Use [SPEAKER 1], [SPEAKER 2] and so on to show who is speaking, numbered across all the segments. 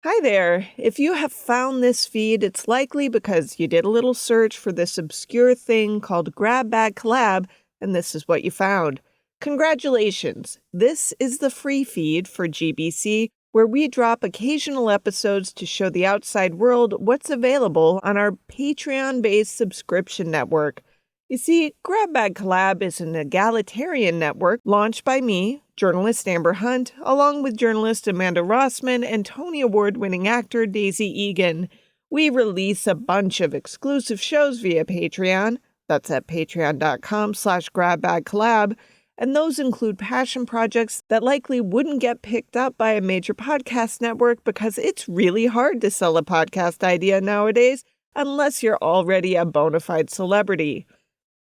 [SPEAKER 1] Hi there. If you have found this feed, it's likely because you did a little search for this obscure thing called Grab Bag Collab, and this is what you found. Congratulations! This is the free feed for GBC, where we drop occasional episodes to show the outside world what's available on our Patreon-based subscription network. You see, Grab Bag Collab is an egalitarian network launched by me, journalist Amber Hunt, along with journalist Amanda Rossman and Tony Award-winning actor Daisy Egan. We release a bunch of exclusive shows via Patreon. That's at patreon.com/grabbagcollab. And those include passion projects that likely wouldn't get picked up by a major podcast network because it's really hard to sell a podcast idea nowadays unless you're already a bona fide celebrity.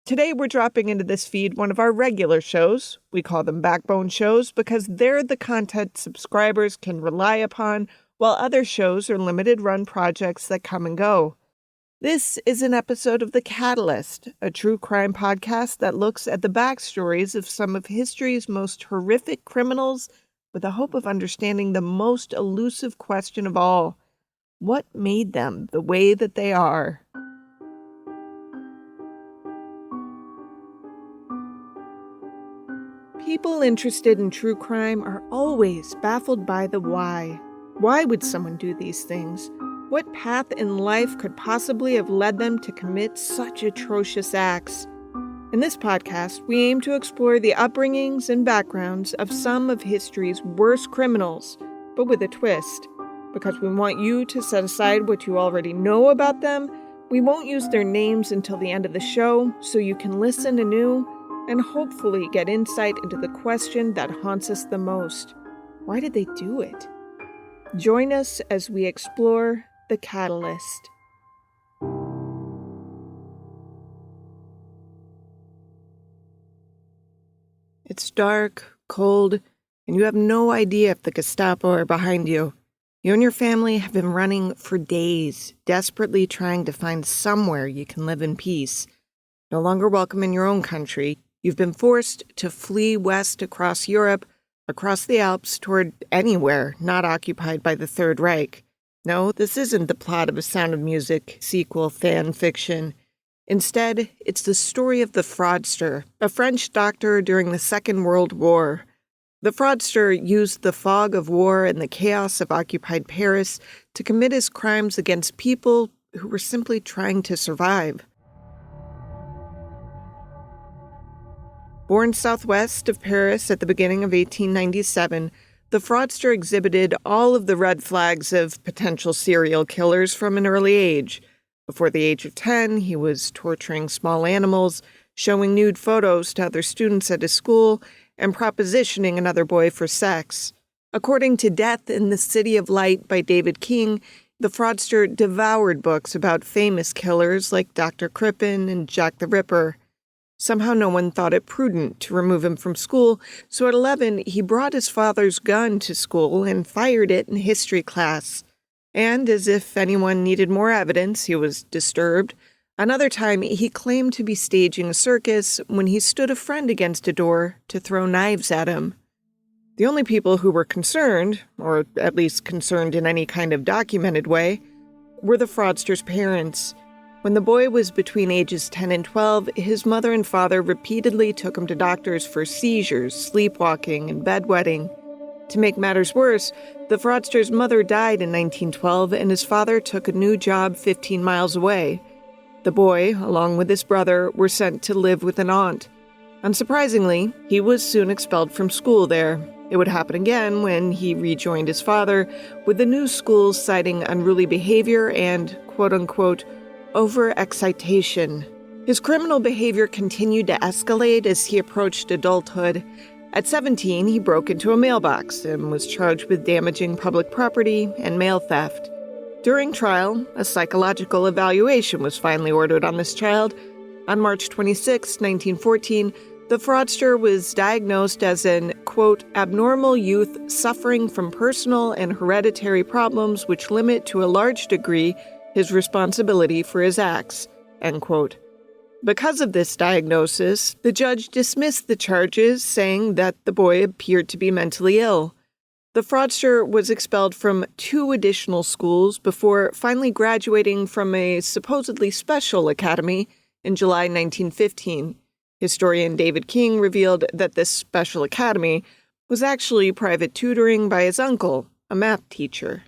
[SPEAKER 1] Today, we're dropping into this feed one of our regular shows. We call them backbone shows because they're the content subscribers can rely upon, while other shows are limited-run projects that come and go. This is an episode of The Catalyst, a true crime podcast that looks at the backstories of some of history's most horrific criminals with the hope of understanding the most elusive question of all: what made them the way that they are? People interested in true crime are always baffled by the why. Why would someone do these things? What path in life could possibly have led them to commit such atrocious acts? In this podcast, we aim to explore the upbringings and backgrounds of some of history's worst criminals, but with a twist. Because we want you to set aside what you already know about them, we won't use their names until the end of the show, so you can listen anew and hopefully get insight into the question that haunts us the most. Why did they do it? Join us as we explore The Catalyst. It's dark, cold, and you have no idea if the Gestapo are behind you. You and your family have been running for days, desperately trying to find somewhere you can live in peace. No longer welcome in your own country, you've been forced to flee west across Europe, across the Alps, toward anywhere not occupied by the Third Reich. No, this isn't the plot of a Sound of Music sequel fan fiction. Instead, it's the story of the Fraudster, a French doctor during the Second World War. The Fraudster used the fog of war and the chaos of occupied Paris to commit his crimes against people who were simply trying to survive. Born southwest of Paris at the beginning of 1897, the Fraudster exhibited all of the red flags of potential serial killers from an early age. Before the age of 10, he was torturing small animals, showing nude photos to other students at his school, and propositioning another boy for sex. According to Death in the City of Light by David King, the Fraudster devoured books about famous killers like Dr. Crippen and Jack the Ripper. Somehow no one thought it prudent to remove him from school, so at 11 he brought his father's gun to school and fired it in history class. And as if anyone needed more evidence, he was disturbed. Another time he claimed to be staging a circus when he stood a friend against a door to throw knives at him. The only people who were concerned, or at least concerned in any kind of documented way, were the Fraudster's parents. When the boy was between ages 10 and 12, his mother and father repeatedly took him to doctors for seizures, sleepwalking, and bedwetting. To make matters worse, the Fraudster's mother died in 1912, and his father took a new job 15 miles away. The boy, along with his brother, were sent to live with an aunt. Unsurprisingly, he was soon expelled from school there. It would happen again when he rejoined his father, with the new school citing unruly behavior and, quote-unquote, overexcitation. His criminal behavior continued to escalate as he approached adulthood. At 17, he broke into a mailbox and was charged with damaging public property and mail theft. During trial, a psychological evaluation was finally ordered on this child. On March 26, 1914, the Fraudster was diagnosed as an, quote, abnormal youth suffering from personal and hereditary problems which limit to a large degree his responsibility for his acts, end quote. Because of this diagnosis, the judge dismissed the charges, saying that the boy appeared to be mentally ill. The fraudster was expelled from 2 additional schools before finally graduating from a supposedly special academy in July 1915. Historian David King revealed that this special academy was actually private tutoring by his uncle, a math teacher.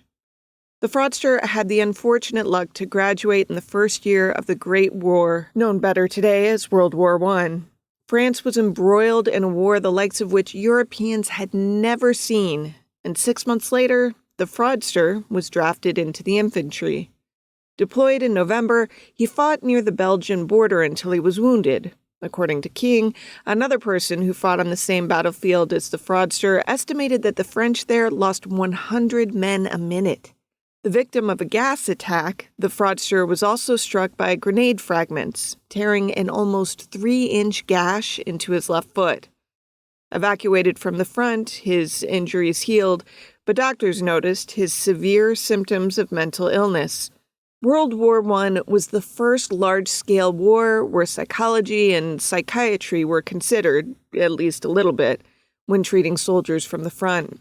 [SPEAKER 1] The fraudster had the unfortunate luck to graduate in the first year of the Great War, known better today as World War I. France was embroiled in a war the likes of which Europeans had never seen, and 6 months later, the fraudster was drafted into the infantry. Deployed in November, he fought near the Belgian border until he was wounded. According to King, another person who fought on the same battlefield as the fraudster estimated that the French there lost 100 men a minute. The victim of a gas attack, the fraudster was also struck by grenade fragments, tearing an almost 3-inch gash into his left foot. Evacuated from the front, his injuries healed, but doctors noticed his severe symptoms of mental illness. World War I was the first large-scale war where psychology and psychiatry were considered, at least a little bit, when treating soldiers from the front.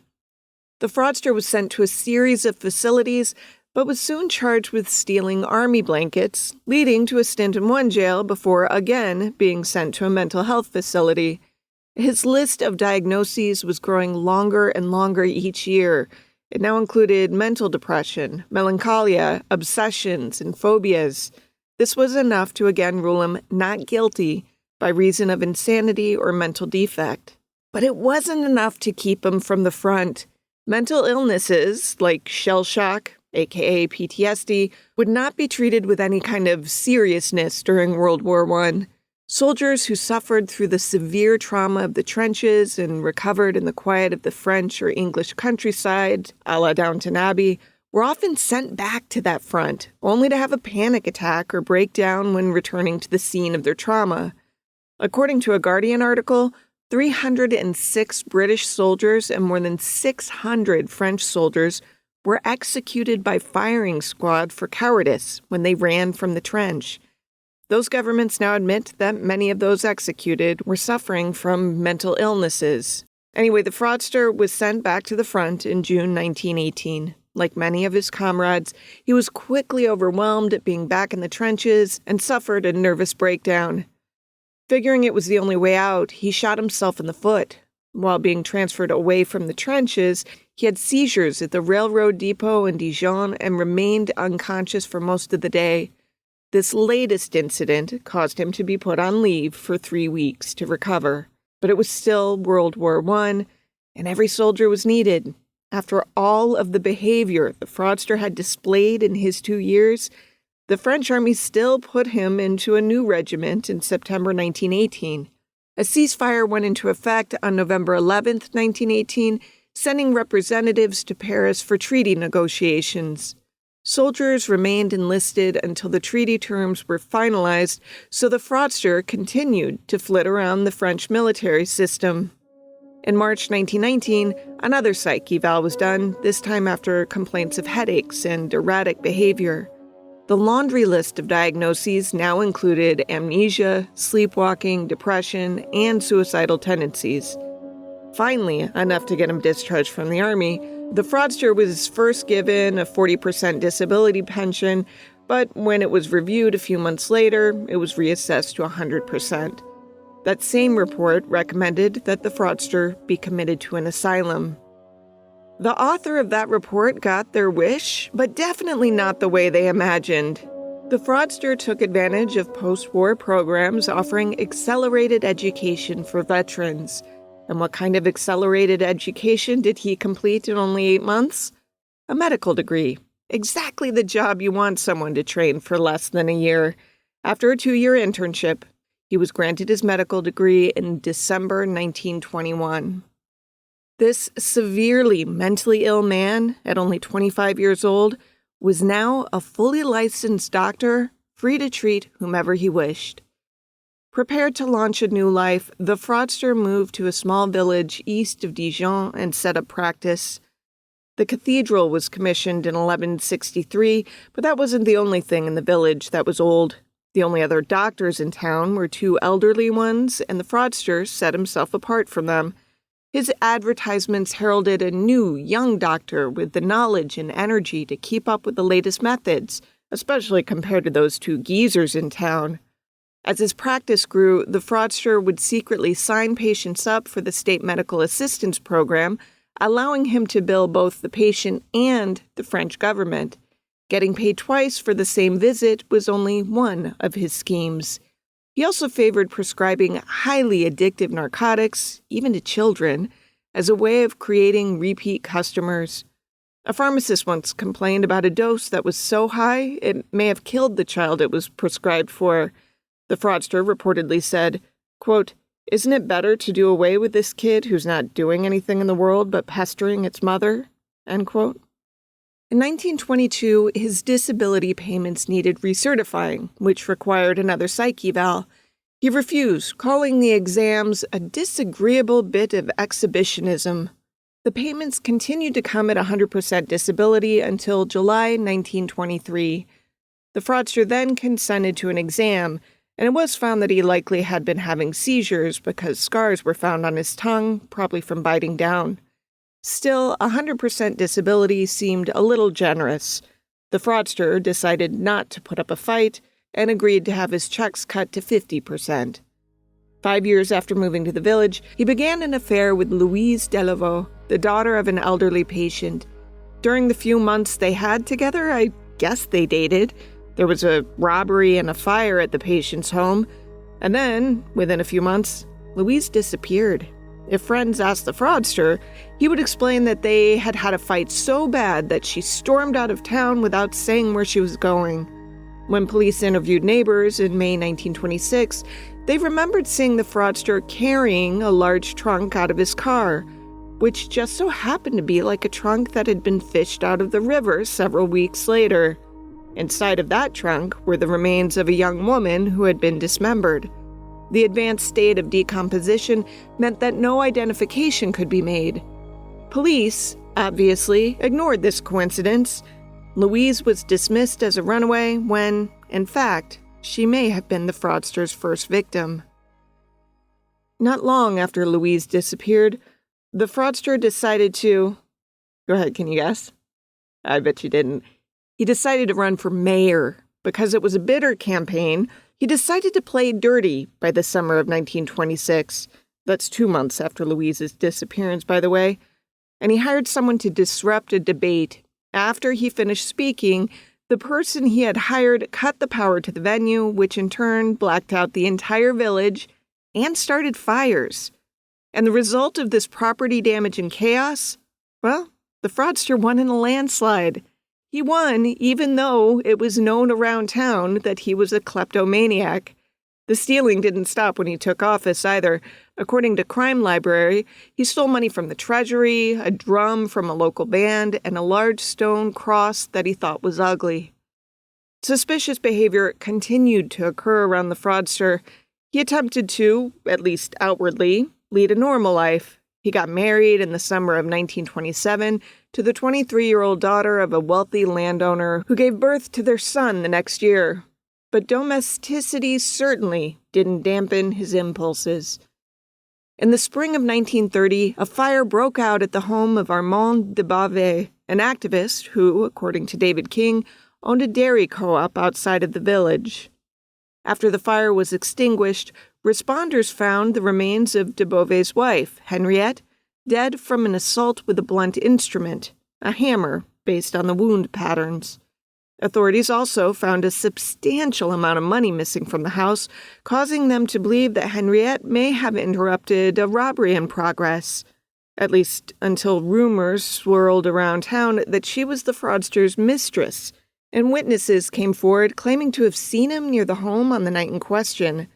[SPEAKER 1] The fraudster was sent to a series of facilities, but was soon charged with stealing army blankets, leading to a stint in one jail before again being sent to a mental health facility. His list of diagnoses was growing longer and longer each year. It now included mental depression, melancholia, obsessions, and phobias. This was enough to again rule him not guilty by reason of insanity or mental defect. But it wasn't enough to keep him from the front. Mental illnesses, like shell shock, aka PTSD, would not be treated with any kind of seriousness during World War I. Soldiers who suffered through the severe trauma of the trenches and recovered in the quiet of the French or English countryside, a la Downton Abbey, were often sent back to that front, only to have a panic attack or breakdown when returning to the scene of their trauma. According to a Guardian article, 306 British soldiers and more than 600 French soldiers were executed by firing squad for cowardice when they ran from the trench. Those governments now admit that many of those executed were suffering from mental illnesses. Anyway, the fraudster was sent back to the front in June 1918. Like many of his comrades, he was quickly overwhelmed at being back in the trenches and suffered a nervous breakdown. Figuring it was the only way out, he shot himself in the foot. While being transferred away from the trenches, he had seizures at the railroad depot in Dijon and remained unconscious for most of the day. This latest incident caused him to be put on leave for 3 weeks to recover. But it was still World War I, and every soldier was needed. After all of the behavior the fraudster had displayed in his 2 years, the French army still put him into a new regiment in September 1918. A ceasefire went into effect on November 11, 1918, sending representatives to Paris for treaty negotiations. Soldiers remained enlisted until the treaty terms were finalized, so the fraudster continued to flit around the French military system. In March 1919, another psych eval was done, this time after complaints of headaches and erratic behavior. The laundry list of diagnoses now included amnesia, sleepwalking, depression, and suicidal tendencies. Finally, enough to get him discharged from the army, the fraudster was first given a 40% disability pension, but when it was reviewed a few months later, it was reassessed to 100%. That same report recommended that the fraudster be committed to an asylum. The author of that report got their wish, but definitely not the way they imagined. The fraudster took advantage of post-war programs offering accelerated education for veterans. And what kind of accelerated education did he complete in only 8 months? A medical degree. Exactly the job you want someone to train for less than a year. After a 2-year internship, he was granted his medical degree in December 1921. This severely mentally ill man, at only 25 years old, was now a fully licensed doctor, free to treat whomever he wished. Prepared to launch a new life, the fraudster moved to a small village east of Dijon and set up practice. The cathedral was commissioned in 1163, but that wasn't the only thing in the village that was old. The only other doctors in town were 2 elderly ones, and the fraudster set himself apart from them. His advertisements heralded a new, young doctor with the knowledge and energy to keep up with the latest methods, especially compared to those two geezers in town. As his practice grew, the fraudster would secretly sign patients up for the state medical assistance program, allowing him to bill both the patient and the French government. Getting paid twice for the same visit was only one of his schemes. He also favored prescribing highly addictive narcotics, even to children, as a way of creating repeat customers. A pharmacist once complained about a dose that was so high it may have killed the child it was prescribed for. The fraudster reportedly said, quote, "Isn't it better to do away with this kid who's not doing anything in the world but pestering its mother?" End quote. In 1922, his disability payments needed recertifying, which required another psych eval. He refused, calling the exams a disagreeable bit of exhibitionism. The payments continued to come at 100% disability until July 1923. The fraudster then consented to an exam, and it was found that he likely had been having seizures because scars were found on his tongue, probably from biting down. Still, 100% disability seemed a little generous. The fraudster decided not to put up a fight and agreed to have his checks cut to 50%. 5 years after moving to the village, he began an affair with Louise Delaveau, the daughter of an elderly patient. During the few months they had together, I guess they dated. There was a robbery and a fire at the patient's home, and then, within a few months, Louise disappeared. If friends asked the fraudster, he would explain that they had had a fight so bad that she stormed out of town without saying where she was going. When police interviewed neighbors in May 1926, they remembered seeing the fraudster carrying a large trunk out of his car, which just so happened to be like a trunk that had been fished out of the river several weeks later. Inside of that trunk were the remains of a young woman who had been dismembered. The advanced state of decomposition meant that no identification could be made. Police, obviously, ignored this coincidence. Louise was dismissed as a runaway when, in fact, she may have been the fraudster's first victim. Not long after Louise disappeared, the fraudster decided to... Go ahead, can you guess? I bet you didn't. He decided to run for mayor. Because it was a bitter campaign, he decided to play dirty by the summer of 1926. That's 2 months after Louise's disappearance, by the way. And he hired someone to disrupt a debate. After he finished speaking, the person he had hired cut the power to the venue, which in turn blacked out the entire village and started fires. And the result of this property damage and chaos? Well, the fraudster won in a landslide. He won even though it was known around town that he was a kleptomaniac. The stealing didn't stop when he took office either. According to Crime Library, he stole money from the treasury, a drum from a local band, and a large stone cross that he thought was ugly. Suspicious behavior continued to occur around the fraudster. He attempted to, at least outwardly, lead a normal life. He got married in the summer of 1927 to the 23-year-old daughter of a wealthy landowner who gave birth to their son the next year. But domesticity certainly didn't dampen his impulses. In the spring of 1930, a fire broke out at the home of Armand de Bavay, an activist who, according to David King, owned a dairy co-op outside of the village. After the fire was extinguished, responders found the remains of de Beauvai's wife, Henriette, dead from an assault with a blunt instrument, a hammer, based on the wound patterns. Authorities also found a substantial amount of money missing from the house, causing them to believe that Henriette may have interrupted a robbery in progress, at least until rumors swirled around town that she was the fraudster's mistress, and witnesses came forward claiming to have seen him near the home on the night in question.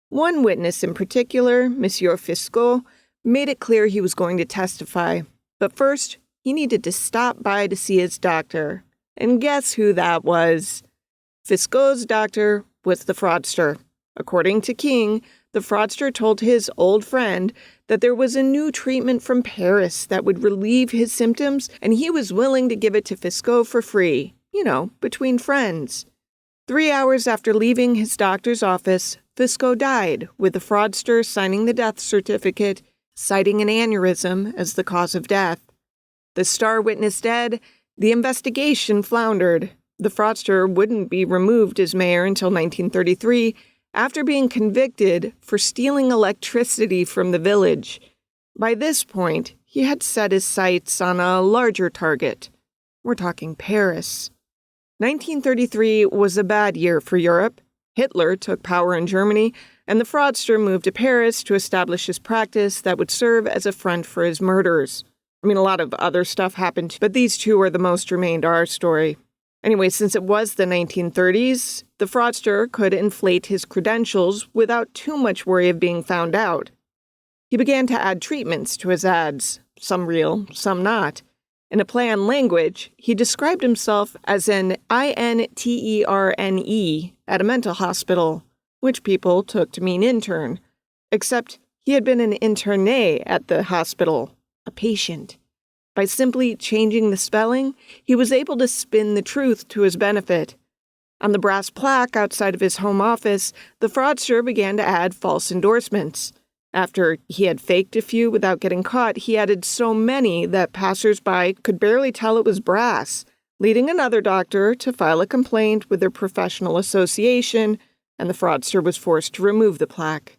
[SPEAKER 1] One witness in particular, Monsieur Fiscot, made it clear he was going to testify. But first, he needed to stop by to see his doctor. And guess who that was? Fiscot's doctor was the fraudster. According to King, the fraudster told his old friend that there was a new treatment from Paris that would relieve his symptoms, and he was willing to give it to Fiscot for free. Between friends. 3 hours after leaving his doctor's office, Fiscot died, with the fraudster signing the death certificate, citing an aneurysm as the cause of death. The star witness dead, the investigation floundered. The fraudster wouldn't be removed as mayor until 1933, after being convicted for stealing electricity from the village. By this point, he had set his sights on a larger target. We're talking Paris. 1933 was a bad year for Europe. Hitler took power in Germany, and the fraudster moved to Paris to establish his practice that would serve as a front for his murders. I mean, a lot of other stuff happened, but these two are the most germane to our story. Anyway, since it was the 1930s, the fraudster could inflate his credentials without too much worry of being found out. He began to add treatments to his ads, some real, some not. In a play on language, he described himself as an interne at a mental hospital, which people took to mean intern, except he had been an interne at the hospital, a patient. By simply changing the spelling, he was able to spin the truth to his benefit. On the brass plaque outside of his home office, the fraudster began to add false endorsements. After he had faked a few without getting caught, he added so many that passers-by could barely tell it was brass, leading another doctor to file a complaint with their professional association, and the fraudster was forced to remove the plaque.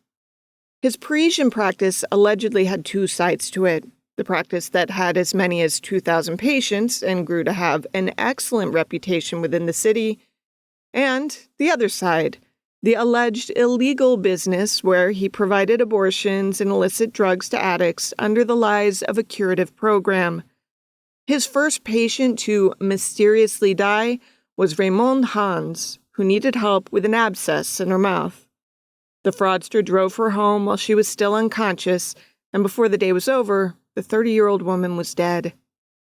[SPEAKER 1] His Parisian practice allegedly had two sides to it. The practice that had as many as 2,000 patients and grew to have an excellent reputation within the city, and the other side, the alleged illegal business where he provided abortions and illicit drugs to addicts under the lies of a curative program. His first patient to mysteriously die was Raymond Hans, who needed help with an abscess in her mouth. The fraudster drove her home while she was still unconscious, and before the day was over, the 30-year-old woman was dead.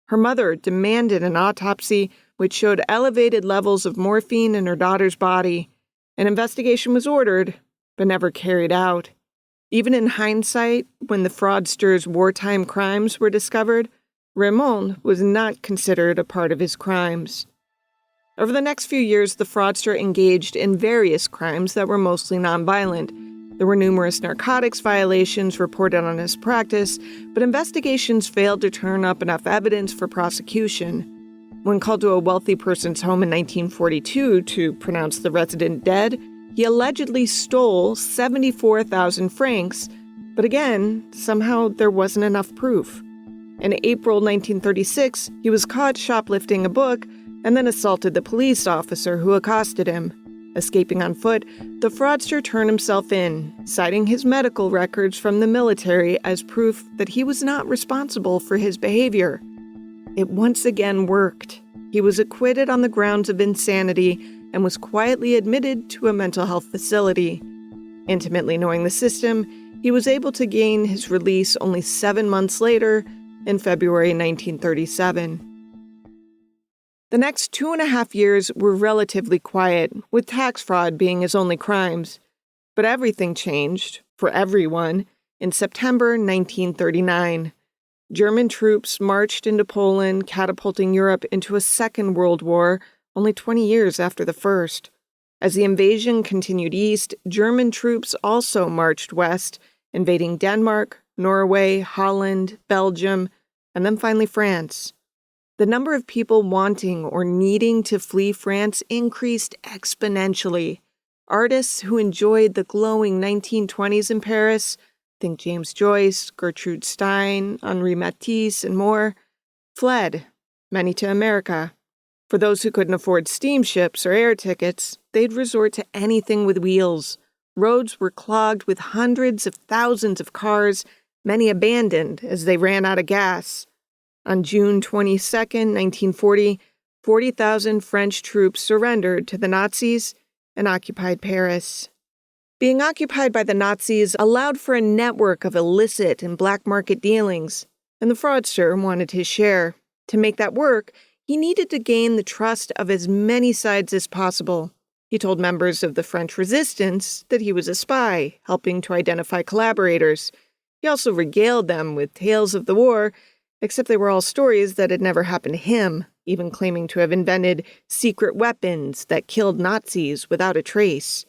[SPEAKER 1] Her mother demanded an autopsy which showed elevated levels of morphine in her daughter's body. An investigation was ordered, but never carried out. Even in hindsight, when the fraudster's wartime crimes were discovered, Raymond was not considered a part of his crimes. Over the next few years, the fraudster engaged in various crimes that were mostly nonviolent. There were numerous narcotics violations reported on his practice, but investigations failed to turn up enough evidence for prosecution. When called to a wealthy person's home in 1942 to pronounce the resident dead, he allegedly stole 74,000 francs, but again, somehow there wasn't enough proof. In April 1936, he was caught shoplifting a book and then assaulted the police officer who accosted him. Escaping on foot, the fraudster turned himself in, citing his medical records from the military as proof that he was not responsible for his behavior. It once again worked. He was acquitted on the grounds of insanity and was quietly admitted to a mental health facility. Intimately knowing the system, he was able to gain his release only 7 months later, in February 1937. The next 2.5 years were relatively quiet, with tax fraud being his only crimes. But everything changed, for everyone, in September 1939. German troops marched into Poland, catapulting Europe into a second world war, only 20 years after the first. As the invasion continued east, German troops also marched west, invading Denmark, Norway, Holland, Belgium, and then finally France. The number of people wanting or needing to flee France increased exponentially. Artists who enjoyed the glowing 1920s in Paris, think James Joyce, Gertrude Stein, Henri Matisse, and more, fled, many to America. For those who couldn't afford steamships or air tickets, they'd resort to anything with wheels. Roads were clogged with hundreds of thousands of cars, many abandoned as they ran out of gas. On June 22, 1940, 40,000 French troops surrendered to the Nazis and occupied Paris. Being occupied by the Nazis allowed for a network of illicit and black market dealings, and the fraudster wanted his share. To make that work, he needed to gain the trust of as many sides as possible. He told members of the French resistance that he was a spy, helping to identify collaborators. He also regaled them with tales of the war, except they were all stories that had never happened to him, even claiming to have invented secret weapons that killed Nazis without a trace.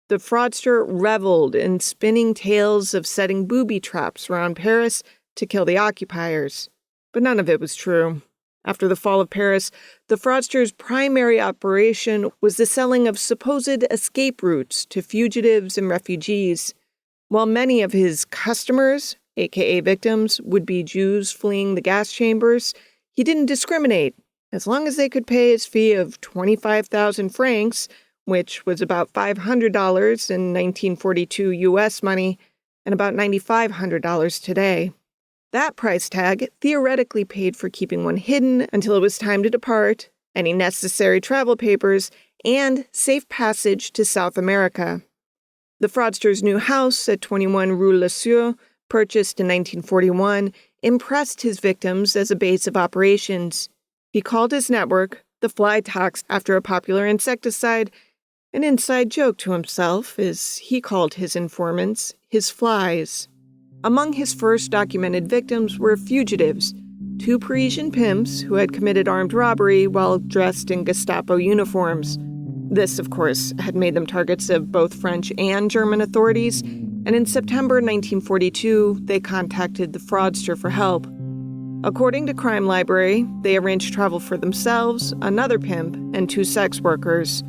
[SPEAKER 1] the fraudster reveled in spinning tales of setting booby traps around Paris to kill the occupiers. But none of it was true. After the fall of Paris, the fraudster's primary operation was the selling of supposed escape routes to fugitives and refugees. While many of his customers, aka victims, would be Jews fleeing the gas chambers, he didn't discriminate. As long as they could pay his fee of 25,000 francs, which was about $500 in 1942 U.S. money and about $9,500 today. That price tag theoretically paid for keeping one hidden until it was time to depart, any necessary travel papers, and safe passage to South America. The fraudster's new house at 21 Rue Le Sueur, purchased in 1941, impressed his victims as a base of operations. He called his network the fly tox after a popular insecticide, an inside joke to himself, as he called his informants his flies. Among his first documented victims were fugitives, 2 Parisian pimps who had committed armed robbery while dressed in Gestapo uniforms. This, of course, had made them targets of both French and German authorities, and in September 1942, they contacted the fraudster for help. According to Crime Library, they arranged travel for themselves, another pimp, and 2 sex workers.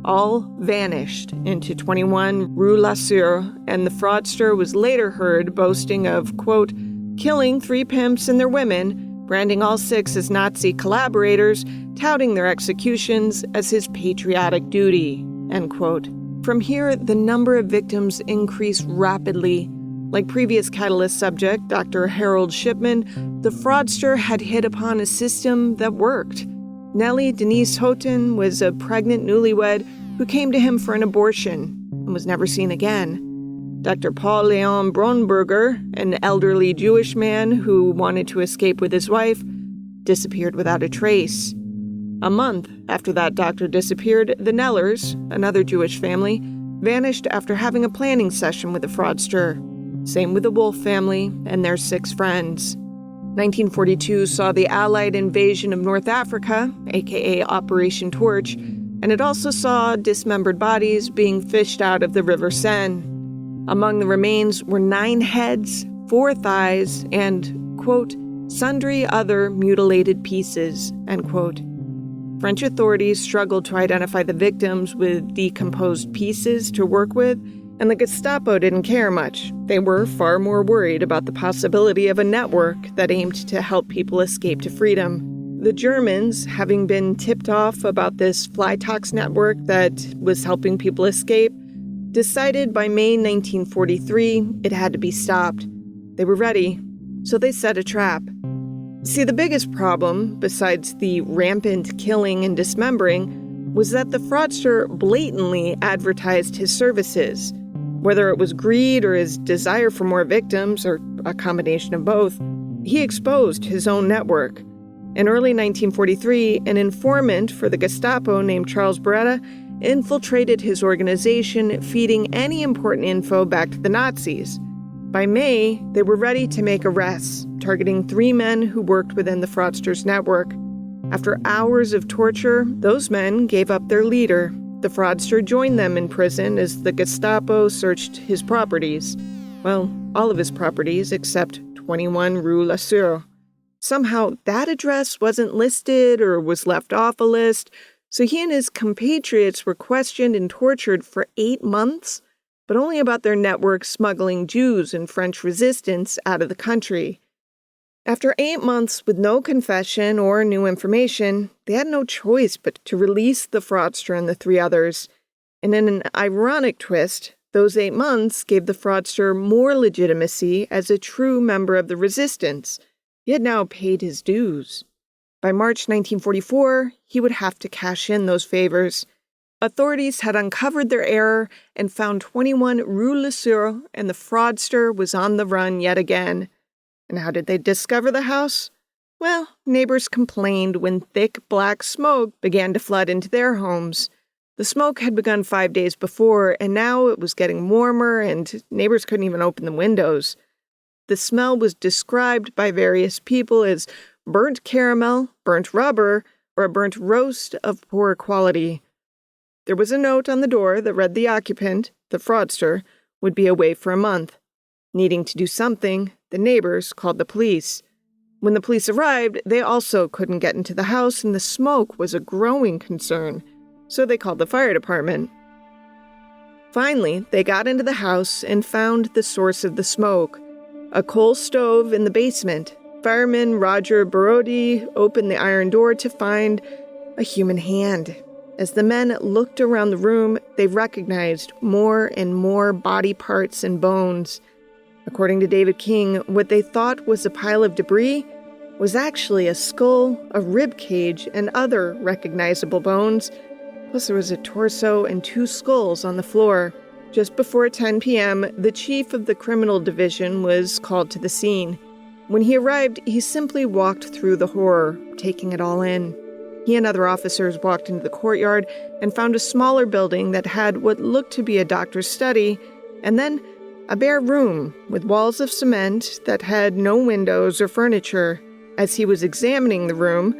[SPEAKER 1] All vanished into 21 Rue La Sueur, and the fraudster was later heard boasting of, quote, killing 3 pimps and their women, branding all 6 as Nazi collaborators, touting their executions as his patriotic duty, end quote. From here, the number of victims increased rapidly. Like previous Catalyst subject, Dr. Harold Shipman, the fraudster had hit upon a system that worked. Nellie Denise Houghton was a pregnant newlywed who came to him for an abortion and was never seen again. Dr. Paul Leon Bronberger, an elderly Jewish man who wanted to escape with his wife, disappeared without a trace. A month after that doctor disappeared, the Nellers, another Jewish family, vanished after having a planning session with the fraudster. Same with the Wolf family and their 6 friends. 1942 saw the Allied invasion of North Africa, aka Operation Torch, and it also saw dismembered bodies being fished out of the River Seine. Among the remains were 9 heads, 4 thighs, and, quote, sundry other mutilated pieces, end quote. French authorities struggled to identify the victims with decomposed pieces to work with, and the Gestapo didn't care much. They were far more worried about the possibility of a network that aimed to help people escape to freedom. The Germans, having been tipped off about this fly tox network that was helping people escape, decided by May 1943 it had to be stopped. They were ready, so they set a trap. See, the biggest problem, besides the rampant killing and dismembering, was that the fraudster blatantly advertised his services. Whether it was greed or his desire for more victims, or a combination of both, he exposed his own network. In early 1943, an informant for the Gestapo named Charles Beretta infiltrated his organization, feeding any important info back to the Nazis. By May, they were ready to make arrests, targeting 3 men who worked within the fraudster's network. After hours of torture, those men gave up their leader. The fraudster joined them in prison as the Gestapo searched his properties. Well, all of his properties except 21 Rue La Sueur. Somehow, that address wasn't listed or was left off a list, so he and his compatriots were questioned and tortured for 8 months, but only about their network smuggling Jews and French resistance out of the country. After 8 months with no confession or new information, they had no choice but to release the fraudster and the 3 others. And in an ironic twist, those 8 months gave the fraudster more legitimacy as a true member of the resistance. He had now paid his dues. By March 1944, he would have to cash in those favors. Authorities had uncovered their error and found 21 Rue Le Sueur, and the fraudster was on the run yet again. And how did they discover the house? Well, neighbors complained when thick black smoke began to flood into their homes. The smoke had begun 5 days before, and now it was getting warmer, and neighbors couldn't even open the windows. The smell was described by various people as burnt caramel, burnt rubber, or a burnt roast of poor quality. There was a note on the door that read the occupant, the fraudster, would be away for a month. Needing to do something, the neighbors called the police. When the police arrived, they also couldn't get into the house, and the smoke was a growing concern, so they called the fire department. Finally, they got into the house and found the source of the smoke, a coal stove in the basement. Fireman Roger Barodi opened the iron door to find a human hand. As the men looked around the room, they recognized more and more body parts and bones. According to David King, what they thought was a pile of debris was actually a skull, a rib cage, and other recognizable bones. Plus, there was a torso and 2 skulls on the floor. Just before 10 p.m., the chief of the criminal division was called to the scene. When he arrived, he simply walked through the horror, taking it all in. He and other officers walked into the courtyard and found a smaller building that had what looked to be a doctor's study, and then a bare room with walls of cement that had no windows or furniture. As he was examining the room,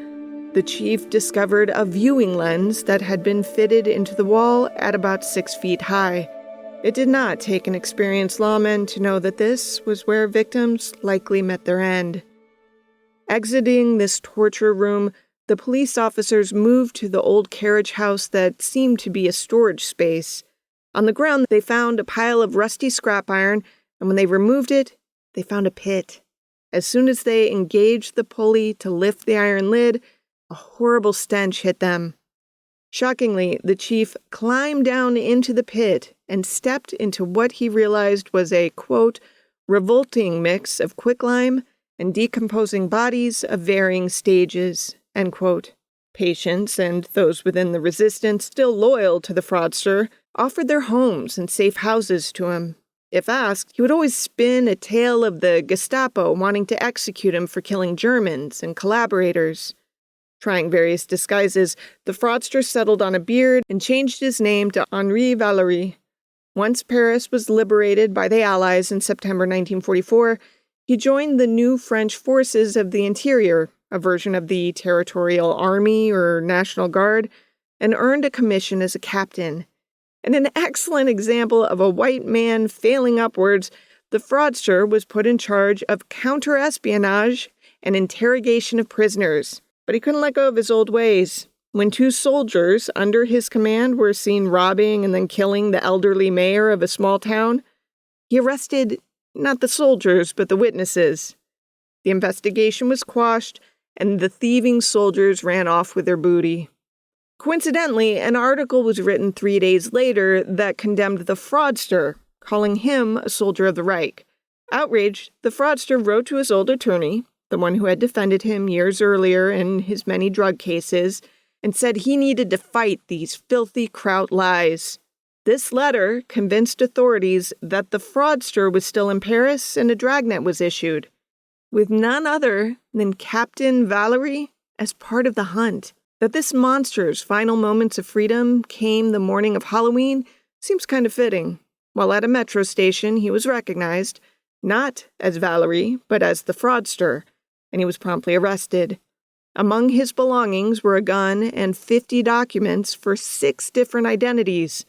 [SPEAKER 1] the chief discovered a viewing lens that had been fitted into the wall at about 6 feet high. It did not take an experienced lawman to know that this was where victims likely met their end. Exiting this torture room, the police officers moved to the old carriage house that seemed to be a storage space. On the ground, they found a pile of rusty scrap iron, and when they removed it, they found a pit. As soon as they engaged the pulley to lift the iron lid, a horrible stench hit them. Shockingly, the chief climbed down into the pit and stepped into what he realized was a, quote, revolting mix of quicklime and decomposing bodies of varying stages, end quote. Patients and those within the resistance still loyal to the fraudster offered their homes and safe houses to him. If asked, he would always spin a tale of the Gestapo wanting to execute him for killing Germans and collaborators. Trying various disguises, the fraudster settled on a beard and changed his name to Henri Valery. Once Paris was liberated by the Allies in September 1944, he joined the new French Forces of the Interior, a version of the Territorial Army or National Guard, and earned a commission as a captain. In an excellent example of a white man failing upwards, the fraudster was put in charge of counter-espionage and interrogation of prisoners. But he couldn't let go of his old ways. When 2 soldiers under his command were seen robbing and then killing the elderly mayor of a small town, he arrested not the soldiers, but the witnesses. The investigation was quashed, and the thieving soldiers ran off with their booty. Coincidentally, an article was written 3 days later that condemned the fraudster, calling him a soldier of the Reich. Outraged, the fraudster wrote to his old attorney, the one who had defended him years earlier in his many drug cases, and said he needed to fight these filthy Kraut lies. This letter convinced authorities that the fraudster was still in Paris and a dragnet was issued, with none other than Captain Valery as part of the hunt. That this monster's final moments of freedom came the morning of Halloween seems kind of fitting. While at a metro station, he was recognized, not as Valery, but as the fraudster, and he was promptly arrested. Among his belongings were a gun and 50 documents for 6 different identities.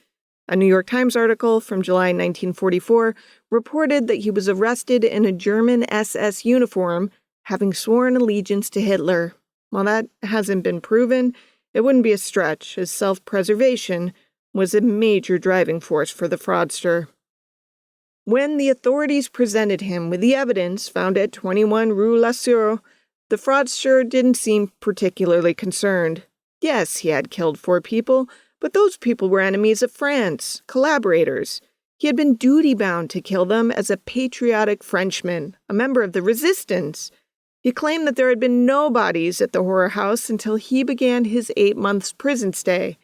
[SPEAKER 1] A New York Times article from July 1944 reported that he was arrested in a German SS uniform, having sworn allegiance to Hitler. While that hasn't been proven, it wouldn't be a stretch, as self-preservation was a major driving force for the fraudster. When the authorities presented him with the evidence found at 21 Rue La Sûre, the fraudster didn't seem particularly concerned. Yes, he had killed 4 people, but those people were enemies of France, collaborators. He had been duty-bound to kill them as a patriotic Frenchman, a member of the resistance. He claimed that there had been no bodies at the horror house until he began his 8 months prison stay.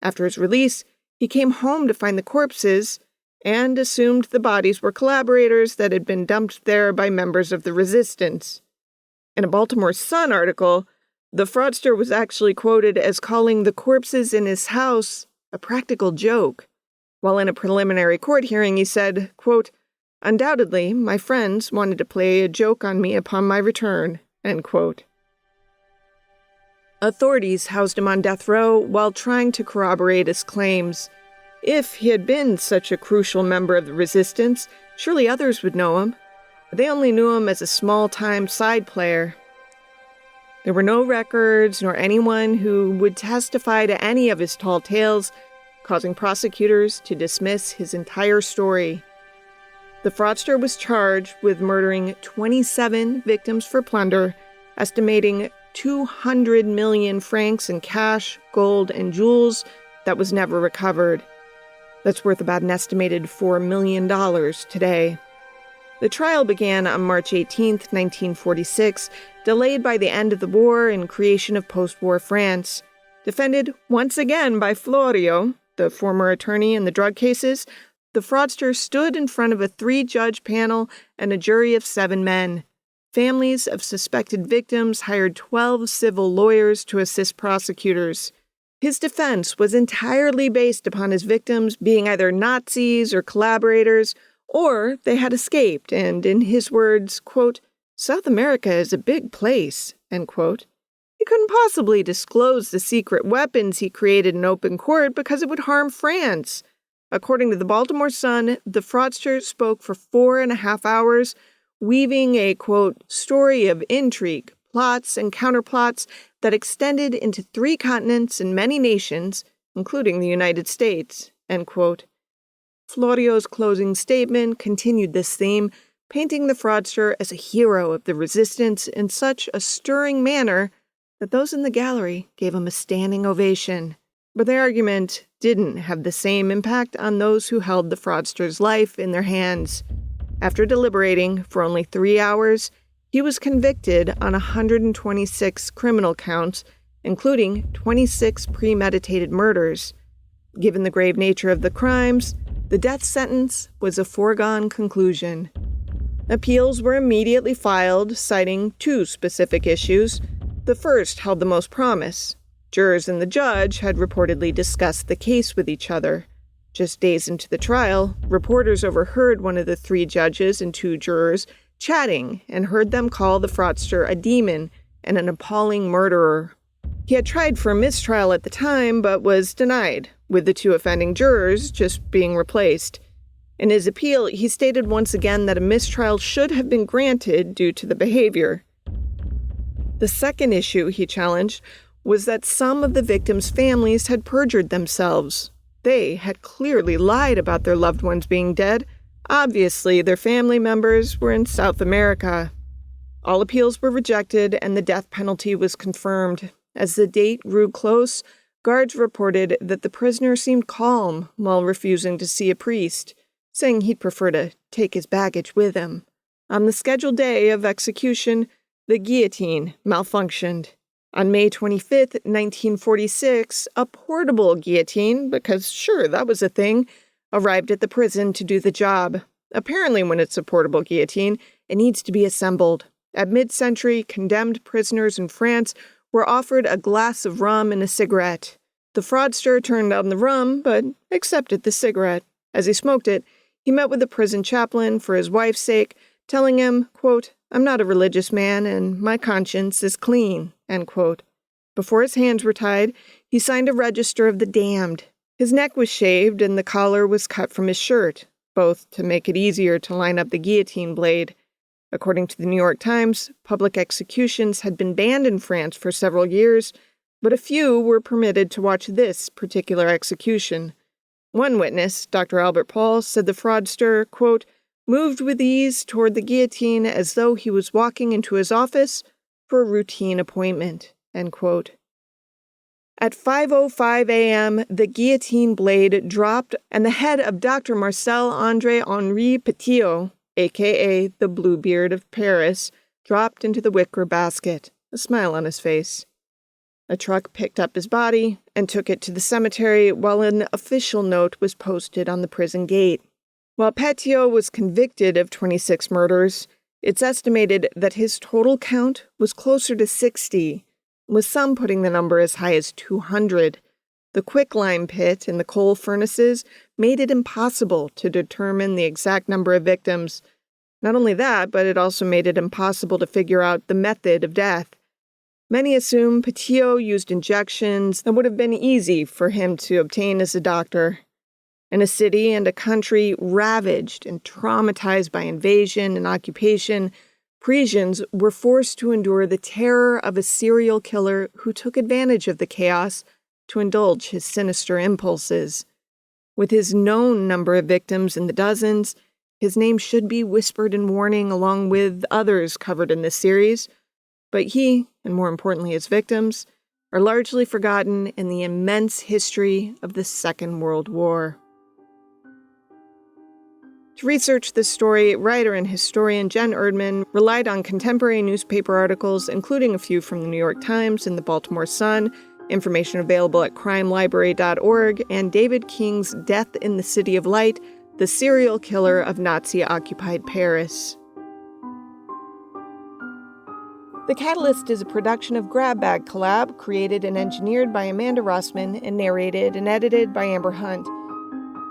[SPEAKER 1] After his release, he came home to find the corpses and assumed the bodies were collaborators that had been dumped there by members of the resistance. In a Baltimore Sun article, the fraudster was actually quoted as calling the corpses in his house a practical joke. While in a preliminary court hearing, he said, quote, "Undoubtedly, my friends wanted to play a joke on me upon my return," end quote. Authorities housed him on death row while trying to corroborate his claims. If he had been such a crucial member of the resistance, surely others would know him. But they only knew him as a small-time side player. There were no records nor anyone who would testify to any of his tall tales, causing prosecutors to dismiss his entire story. The fraudster was charged with murdering 27 victims for plunder, estimating 200 million francs in cash, gold, and jewels that was never recovered. That's worth about an estimated $4 million today. The trial began on March 18, 1946, delayed by the end of the war and creation of post-war France. Defended once again by Florio, the former attorney in the drug cases, the fraudster stood in front of a 3-judge panel and a jury of 7 men. Families of suspected victims hired 12 civil lawyers to assist prosecutors. His defense was entirely based upon his victims being either Nazis or collaborators, or they had escaped and, in his words, quote, "South America is a big place," end quote. He couldn't possibly disclose the secret weapons he created in open court because it would harm France. According to the Baltimore Sun, the fraudster spoke for 4.5 hours, weaving a, quote, "story of intrigue, plots, and counterplots that extended into 3 continents and many nations, including the United States," end quote. Florio's closing statement continued this theme, painting the fraudster as a hero of the resistance in such a stirring manner that those in the gallery gave him a standing ovation. But the argument didn't have the same impact on those who held the fraudster's life in their hands. After deliberating for only 3 hours, he was convicted on 126 criminal counts, including 26 premeditated murders. Given the grave nature of the crimes, the death sentence was a foregone conclusion. Appeals were immediately filed, citing 2 specific issues. The first held the most promise. Jurors and the judge had reportedly discussed the case with each other. Just days into the trial, reporters overheard one of the 3 judges and 2 jurors chatting and heard them call the fraudster a demon and an appalling murderer. He had tried for a mistrial at the time, but was denied, with the 2 offending jurors just being replaced. In his appeal, he stated once again that a mistrial should have been granted due to the behavior. The second issue he challenged was that some of the victims' families had perjured themselves. They had clearly lied about their loved ones being dead. Obviously, their family members were in South America. All appeals were rejected, and the death penalty was confirmed. As the date grew close, guards reported that the prisoner seemed calm while refusing to see a priest, saying he'd prefer to take his baggage with him. On the scheduled day of execution, the guillotine malfunctioned. On May 25, 1946, a portable guillotine, because sure, that was a thing, arrived at the prison to do the job. Apparently, when it's a portable guillotine, it needs to be assembled. At mid-century, condemned prisoners in France were offered a glass of rum and a cigarette. The fraudster turned down the rum, but accepted the cigarette. As he smoked it, he met with the prison chaplain for his wife's sake, telling him, quote, "I'm not a religious man, and my conscience is clean," end quote. Before his hands were tied, he signed a register of the damned. His neck was shaved, and the collar was cut from his shirt, both to make it easier to line up the guillotine blade. According to the New York Times, public executions had been banned in France for several years, but a few were permitted to watch this particular execution. One witness, Dr. Albert Paul, said the fraudster, quote, "moved with ease toward the guillotine as though he was walking into his office for a routine appointment," end quote. At 5:05 a.m., the guillotine blade dropped, and the head of Dr. Marcel-André Henri Petitot, a.k.a. the Bluebeard of Paris, dropped into the wicker basket, a smile on his face. A truck picked up his body and took it to the cemetery while an official note was posted on the prison gate. While Petitot was convicted of 26 murders, it's estimated that his total count was closer to 60, with some putting the number as high as 200. The quicklime pit and the coal furnaces made it impossible to determine the exact number of victims. Not only that, but it also made it impossible to figure out the method of death. Many assume Petio used injections that would have been easy for him to obtain as a doctor. In a city and a country ravaged and traumatized by invasion and occupation, Parisians were forced to endure the terror of a serial killer who took advantage of the chaos to indulge his sinister impulses. With his known number of victims in the dozens, his name should be whispered in warning along with others covered in this series, but he, and more importantly his victims, are largely forgotten in the immense history of the Second World War. To research this story, writer and historian Jen Erdman relied on contemporary newspaper articles, including a few from the New York Times and the Baltimore Sun, information available at crimelibrary.org, and David King's Death in the City of Light, the serial killer of Nazi-occupied Paris. The Catalyst is a production of Grab Bag Collab, created and engineered by Amanda Rossman and narrated and edited by Amber Hunt.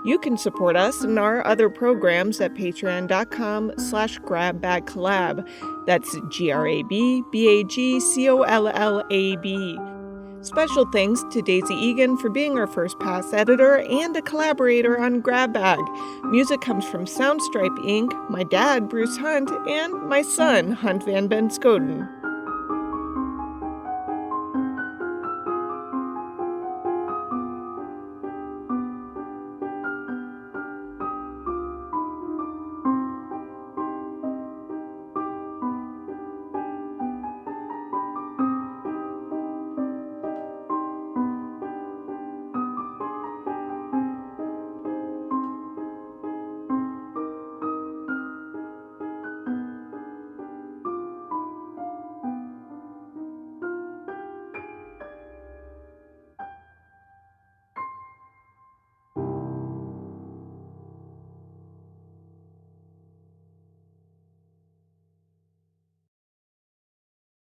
[SPEAKER 1] You can support us and our other programs at patreon.com/grabbagcollab. That's GRABBAGCOLLAB. Special thanks to Daisy Egan for being our first pass editor and a collaborator on Grab Bag. Music comes from Soundstripe Inc., my dad, Bruce Hunt, and my son, Hunt Van Ben Scoden.